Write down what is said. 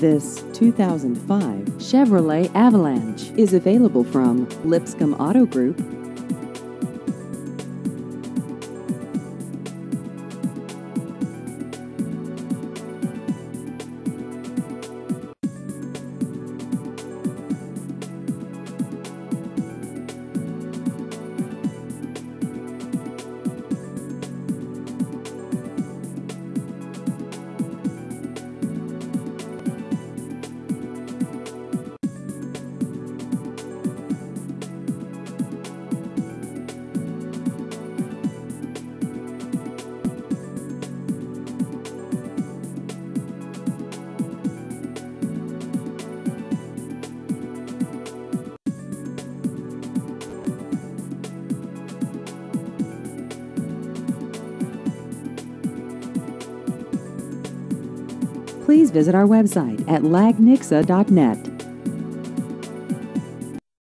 This 2005 Chevrolet Avalanche is available from Lipscomb Auto Group. Please visit our website at lagnixa.net.